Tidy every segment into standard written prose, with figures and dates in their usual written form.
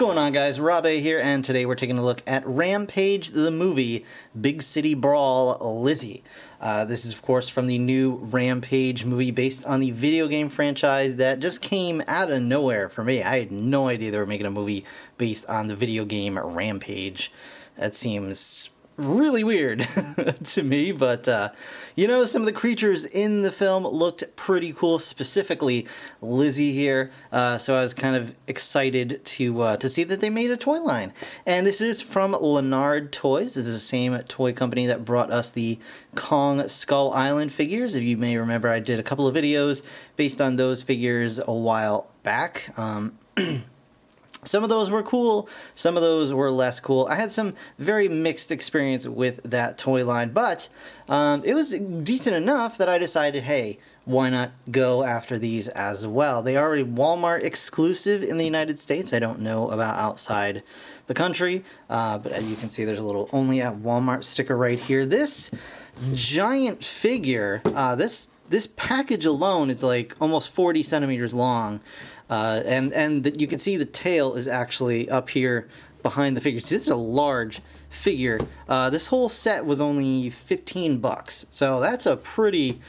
going on, guys? Rob A here, and today we're taking a look at Rampage the movie, Big City Brawl, Lizzie. This is, of course, from the new Rampage movie based on the video game franchise that just came out of nowhere for me. I had no idea they were making a movie based on the video game Rampage. That seems really weird to me, but you know, some of the creatures in the film looked pretty cool, specifically Lizzie here, so I was kind of excited to see that they made a toy line. And this is from Leonard Toys. This is the same toy company that brought us the Kong Skull Island figures. If you may remember, I did a couple of videos based on those figures a while back. Some of those were cool, some of those were less cool. I had some very mixed experience with that toy line, but it was decent enough that I decided, hey, why not go after these as well? They are already Walmart exclusive in the United States. I don't know about outside the country, but as you can see, there's a little only at Walmart sticker right here. This giant figure, this package alone is like almost 40 centimeters long. And you can see the tail is actually up here behind the figure. See, this is a large figure. This whole set was only $15, so that's a pretty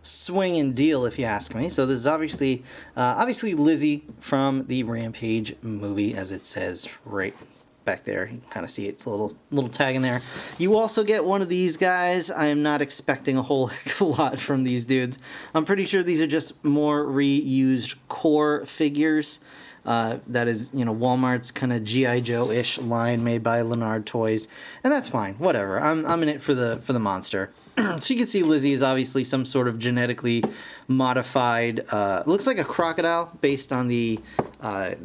swinging deal if you ask me. So this is obviously Lizzie from the Rampage movie, as it says right back there. You can kind of see it's a little tag in there. You also get one of these guys. I am not expecting a whole heck of a lot from these dudes. I'm pretty sure these are just more reused core figures. That is, you know, Walmart's kind of G.I. Joe-ish line made by Leonard Toys, and that's fine. Whatever. I'm in it for the monster. So you can see Lizzie is obviously some sort of genetically modified. Looks like a crocodile based on the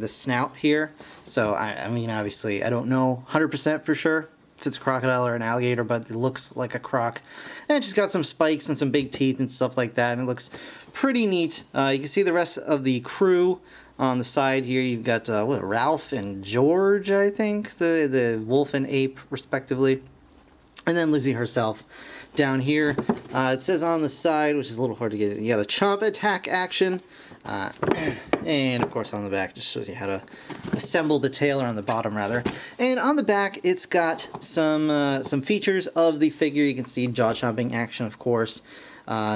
snout here. So I mean, obviously, I don't know 100% for sure if it's a crocodile or an alligator, but it looks like a croc. And she's got some spikes and some big teeth and stuff like that, and it looks pretty neat. You can see the rest of the crew on the side here. You've got Ralph and George, I think, the wolf and ape, respectively. And then Lizzie herself down here. It says on the side, which is a little hard to get, you got a chomp attack action. And of course on the back just shows you how to assemble the tail, or on the bottom rather. And on the back it's got some features of the figure. You can see jaw chomping action, of course.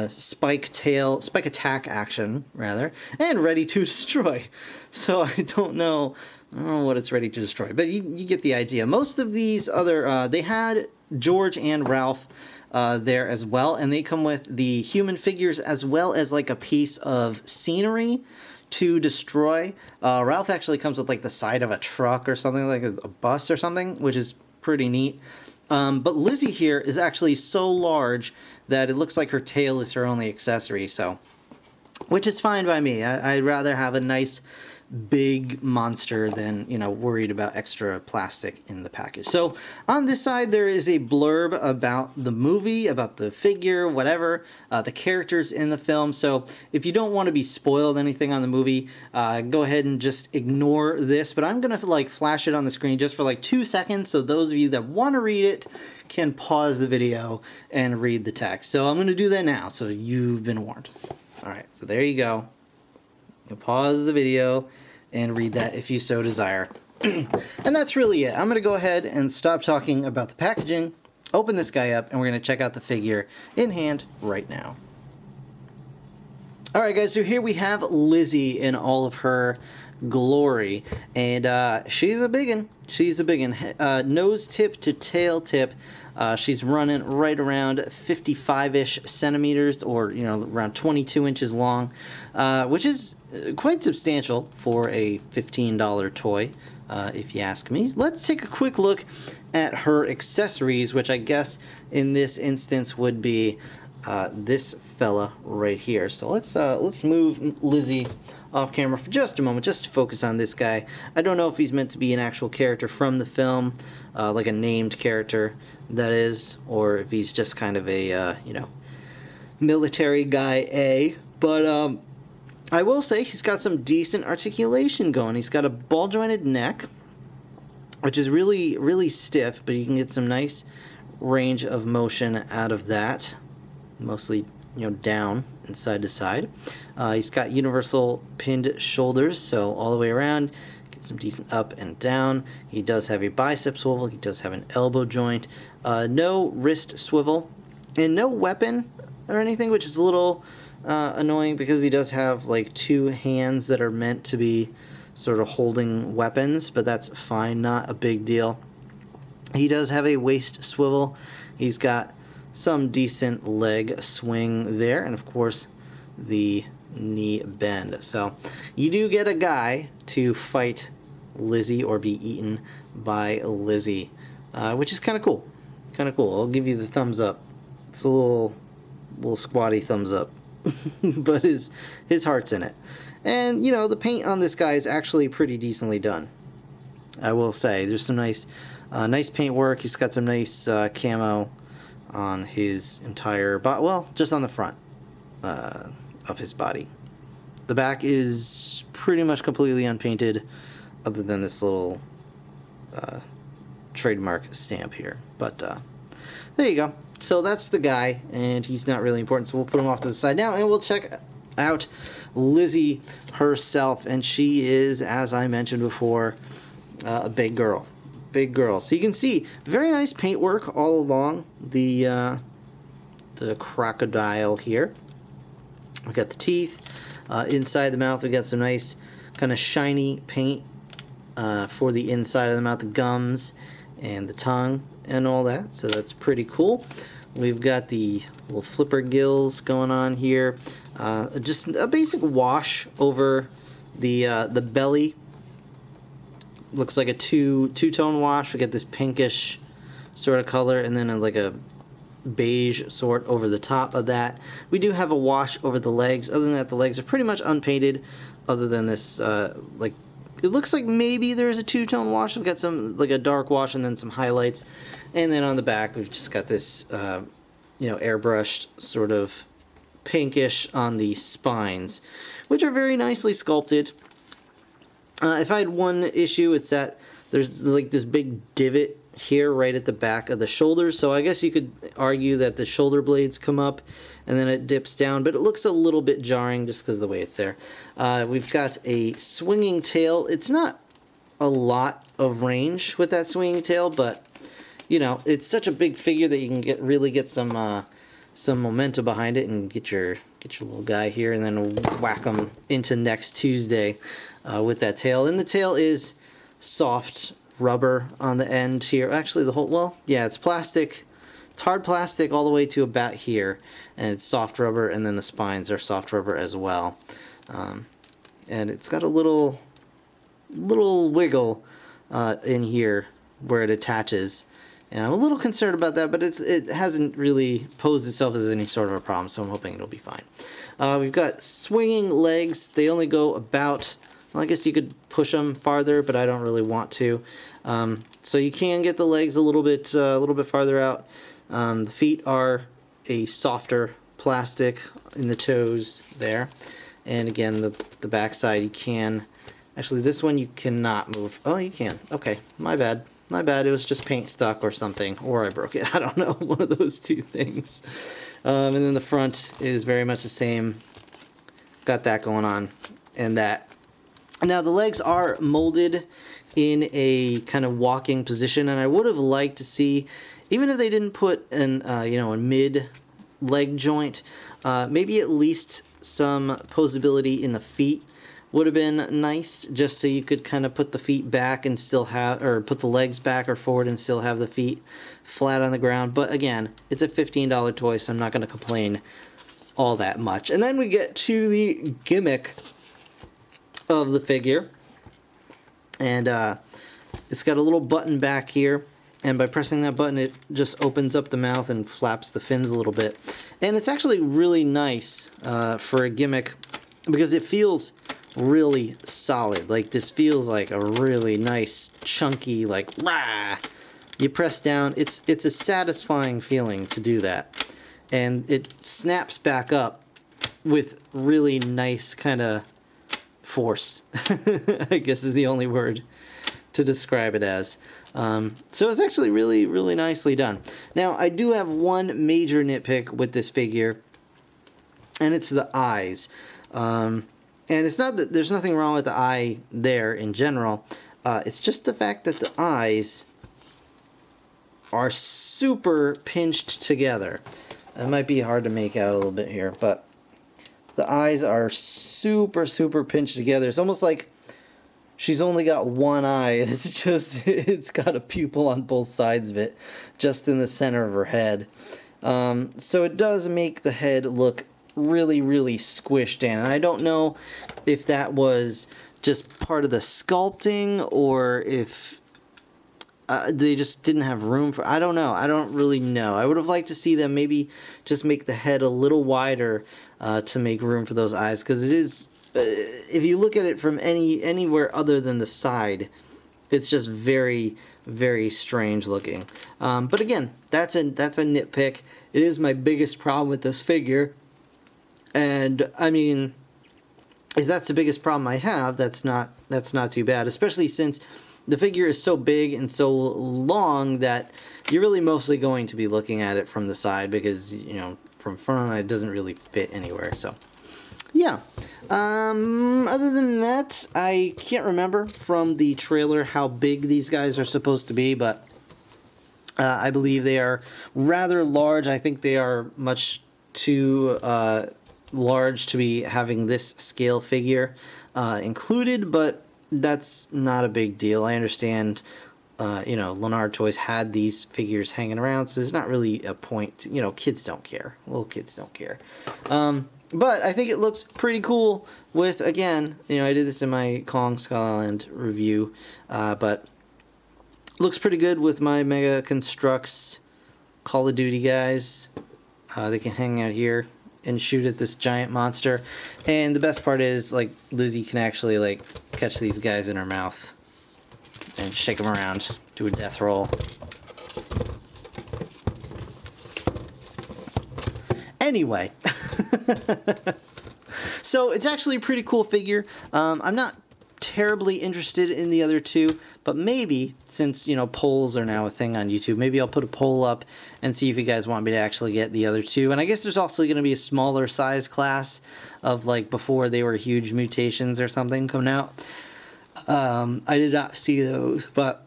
Spike attack action rather, and ready to destroy. So I don't know what it's ready to destroy, but you get the idea. Most of these other they had George and Ralph there as well, and they come with the human figures as well as like a piece of scenery to destroy. Ralph actually comes with like the side of a truck or something, like a bus or something, which is pretty neat. But Lizzie here is actually so large that it looks like her tail is her only accessory, so, which is fine by me. I'd rather have a nice big monster than, you know, worried about extra plastic in the package. So on this side there is a blurb about the movie, about the figure, whatever, the characters in the film. So if you don't want to be spoiled anything on the movie, go ahead and just ignore this, but I'm gonna like flash it on the screen just for like 2 seconds, so those of you that want to read it can pause the video and read the text. So I'm gonna do that now, so you've been warned. Alright, so there you go. You can pause the video and read that if you so desire. And that's really it. I'm going to go ahead and stop talking about the packaging, open this guy up, and we're going to check out the figure in hand right now. Alright guys, so here we have Lizzie in all of her glory, and she's a biggin. She's a biggin. Nose tip to tail tip. She's running right around 55-ish centimeters, or, you know, around 22 inches long, which is quite substantial for a $15 toy, if you ask me. Let's take a quick look at her accessories, which I guess in this instance would be this fella right here. So let's move Lizzie off camera for just a moment, just to focus on this guy. I don't know if he's meant to be an actual character from the film, like a named character, that is, or if he's just kind of a, you know, military guy A. But I will say he's got some decent articulation going. He's got a ball-jointed neck, which is really, really stiff, but you can get some nice range of motion out of that. Mostly, you know, down and side to side. He's got universal pinned shoulders, so all the way around Get some decent up and down. He does have a bicep swivel. He does have an elbow joint. No wrist swivel. And no weapon or anything, which is a little annoying because he does have like two hands that are meant to be sort of holding weapons, but that's fine, not a big deal. He does have a waist swivel. He's got some decent leg swing there, and of course the knee bend. So you do get a guy to fight Lizzie or be eaten by Lizzie, which is kind of cool. Kind of cool. I'll give you the thumbs up. It's a little squatty thumbs up, but his heart's in it. And you know, the paint on this guy is actually pretty decently done, I will say. There's some nice paint work. He's got some nice camo on his entire body. Well, just on the front of his body. The back is pretty much completely unpainted, other than this little trademark stamp here. But there you go. So that's the guy, and he's not really important, so we'll put him off to the side now, and we'll check out Lizzie herself. And she is, as I mentioned before, a big girl. Big girl. So you can see very nice paintwork all along the crocodile here. We got the teeth. Inside the mouth, we got some nice kind of shiny paint for the inside of the mouth, the gums and the tongue and all that. So that's pretty cool. We've got the little flipper gills going on here. Just a basic wash over the belly. Looks like a two-tone wash. We got this pinkish sort of color, and then like a beige sort over the top of that. We do have a wash over the legs. Other than that, the legs are pretty much unpainted, other than this like, it looks like maybe there's a two-tone wash. We've got some like a dark wash and then some highlights, and then on the back we've just got this you know, airbrushed sort of pinkish on the spines, which are very nicely sculpted. If I had one issue, it's that there's like this big divot here right at the back of the shoulders, so I guess you could argue that the shoulder blades come up and then it dips down, but it looks a little bit jarring just because of the way it's there. We've got a swinging tail. It's not a lot of range with that swinging tail, but you know, it's such a big figure that you can really get some momentum behind it and get your little guy here, and then whack him into next Tuesday with that tail. And the tail is soft rubber on the end here. Actually, the whole, well, yeah, it's plastic. It's hard plastic all the way to about here, and it's soft rubber, and then the spines are soft rubber as well. And it's got a little wiggle in here where it attaches. And I'm a little concerned about that, but it hasn't really posed itself as any sort of a problem, so I'm hoping it'll be fine. We've got swinging legs. They only go about, well, I guess you could push them farther, but I don't really want to. So you can get the legs a little bit farther out. The feet are a softer plastic in the toes there. And again, the backside you can. Actually, this one you cannot move. Oh, you can. Okay, my bad. My bad, it was just paint stuck or something, or I broke it. I don't know, one of those two things. And then the front is very much the same. Got that going on, and that. Now the legs are molded in a kind of walking position, and I would have liked to see, even if they didn't put an you know, a mid leg joint, maybe at least some posability in the feet would have been nice, just so you could kind of put the feet back and still have, or put the legs back or forward and still have the feet flat on the ground. But again, it's a $15 toy, so I'm not going to complain all that much. And then we get to the gimmick of the figure, and it's got a little button back here, and by pressing that button it just opens up the mouth and flaps the fins a little bit. And it's actually really nice for a gimmick, because it feels really solid. Like, this feels like a really nice chunky, like, rah! You press down, it's a satisfying feeling to do that, and it snaps back up with really nice kind of force. I guess is the only word to describe it as. So it's actually really, really nicely done. Now, I do have one major nitpick with this figure, and it's the eyes. And it's not that there's nothing wrong with the eye there in general. It's just the fact that the eyes are super pinched together. It might be hard to make out a little bit here, but the eyes are super, super pinched together. It's almost like she's only got one eye, and it's got a pupil on both sides of it, just in the center of her head. So it does make the head look really, really squished in. And I don't know if that was just part of the sculpting, or if they just didn't have room for... I don't know. I don't really know. I would have liked to see them maybe just make the head a little wider to make room for those eyes, because it is... if you look at it from anywhere other than the side, it's just very, very strange looking. But again, that's a nitpick. It is my biggest problem with this figure. And I mean, if that's the biggest problem I have, that's not too bad, especially since the figure is so big and so long that you're really mostly going to be looking at it from the side, because, you know, from front it doesn't really fit anywhere. So yeah. Other than that, I can't remember from the trailer how big these guys are supposed to be, but I believe they are rather large. I think they are much too large to be having this scale figure included, but that's not a big deal. I understand, you know, Leonard Toys had these figures hanging around, so there's not really a point. You know, kids don't care. Little kids don't care. But I think it looks pretty cool with, again, you know, I did this in my Kong Skull Island review, but looks pretty good with my Mega Construx Call of Duty guys. They can hang out here and shoot at this giant monster. And the best part is, like, Lizzie can actually, like, catch these guys in her mouth and shake them around, do a death roll. Anyway, so it's actually a pretty cool figure. I'm not terribly interested in the other two, but maybe, since, you know, polls are now a thing on YouTube, maybe I'll put a poll up and see if you guys want me to actually get the other two. And I guess there's also going to be a smaller size class of, like, before they were huge mutations or something coming out. I did not see those, but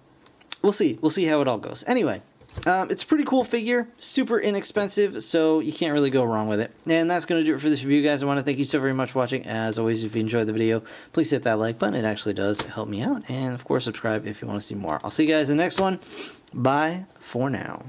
we'll see. We'll see how it all goes. Anyway, it's a pretty cool figure, super inexpensive, so you can't really go wrong with it. And that's going to do it for this review, guys. I want to thank you so very much for watching. As always, if you enjoyed the video, please hit that like button. It actually does help me out. And, of course, subscribe if you want to see more. I'll see you guys in the next one. Bye for now.